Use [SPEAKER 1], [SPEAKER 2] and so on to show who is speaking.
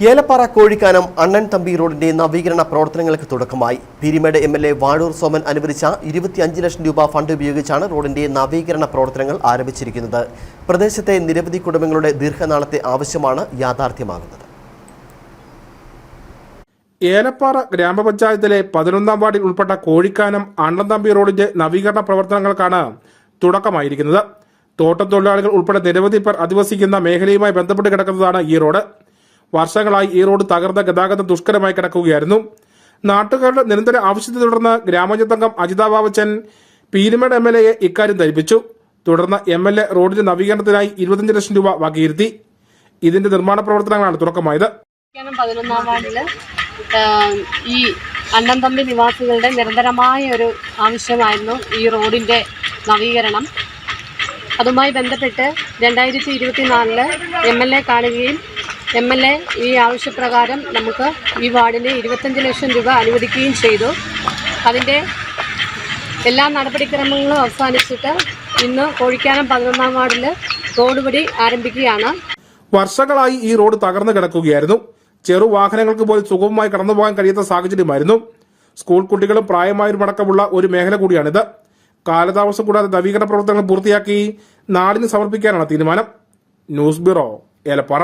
[SPEAKER 1] ഏലപ്പാറ കോഴിക്കാനം അണ്ണൻ തമ്പി റോഡിന്റെ നവീകരണ പ്രവർത്തനങ്ങൾക്ക് തുടക്കമായി. പീരിമേട് എംഎൽഎ വാഴൂർ സോമൻ അനുവദിച്ച 25 ലക്ഷം രൂപ ഫണ്ട് ഉപയോഗിച്ചാണ് റോഡിന്റെ നവീകരണ പ്രവർത്തനങ്ങൾ ആരംഭിച്ചിരിക്കുന്നത്. പ്രദേശത്തെ നിരവധി കുടുംബങ്ങളുടെ ദീർഘനാളത്തെ ആവശ്യമാണ് യാഥാർത്ഥ്യമാകുന്നത്.
[SPEAKER 2] ഏലപ്പാറ ഗ്രാമപഞ്ചായത്തിലെ 11ാം വാർഡിൽ ഉൾപ്പെട്ട കോഴിക്കാനം അണ്ണൻ തമ്പി റോഡിന്റെ നവീകരണ പ്രവർത്തനങ്ങൾക്കാണ് തുടക്കമായിരിക്കുന്നത്. തോട്ടത്തൊഴിലാളികൾ ഉൾപ്പെടെ നിരവധി പേർ അധിവസിക്കുന്ന മേഖലയുമായി ബന്ധപ്പെട്ട് കിടക്കുന്നതാണ് ഈ റോഡ്. വർഷങ്ങളായി ഈ റോഡ് തകർന്ന ഗതാഗതം ദുഷ്കരമായി കിടക്കുകയായിരുന്നു. നാട്ടുകാരുടെ നിരന്തര ആവശ്യത്തെ തുടർന്ന് ഗ്രാമപഞ്ചായത്ത് അംഗം അജിത ബാബച്ചൻ പീരിമേട് എംഎൽഎയെ ഇക്കാര്യം ധരിപ്പിച്ചു. തുടർന്ന് എംഎൽഎ റോഡിന്റെ നവീകരണത്തിനായി 25 ലക്ഷം രൂപ വകയിരുത്തി. ഇതിന്റെ നിർമ്മാണ പ്രവർത്തനങ്ങളാണ് തുടക്കമായത്.
[SPEAKER 3] 11ാം വാർഡില് ഈ അണ്ണൻ തമ്പി നിവാസികളുടെ നിരന്തരമായ ഒരു ആവശ്യമായിരുന്നു ഈ റോഡിന്റെ നവീകരണം. അതുമായി ബന്ധപ്പെട്ട് 2024 എംഎൽഎ കാണുകയും എംഎൽഎ ഈ ആവശ്യപ്രകാരം നമുക്ക് ഈ വാർഡിന് 25 ലക്ഷം രൂപ അനുവദിക്കുകയും ചെയ്തു. അതിൻ്റെ എല്ലാ നടപടിക്രമങ്ങളും അവസാനിച്ചിട്ട് ഇന്ന് കോഴിക്കാനം 11ാം വാർഡിൽ റോഡ് പണി ആരംഭിക്കുകയാണ്.
[SPEAKER 2] വർഷങ്ങളായി ഈ റോഡ് തകർന്നു കിടക്കുകയായിരുന്നു. ചെറു വാഹനങ്ങൾക്ക് പോലും സുഗമമായി കടന്നുപോകാൻ കഴിയാത്ത സാഹചര്യമായിരുന്നു. സ്കൂൾ കുട്ടികളും പ്രായമായവരുമടക്കമുള്ള ഒരു മേഖല കൂടിയാണിത്. കാലതാമസം കൂടാതെ നവീകരണ പ്രവർത്തനങ്ങൾ പൂർത്തിയാക്കി നാടിന് സമർപ്പിക്കാനാണ് തീരുമാനം. News bureau, Elappara.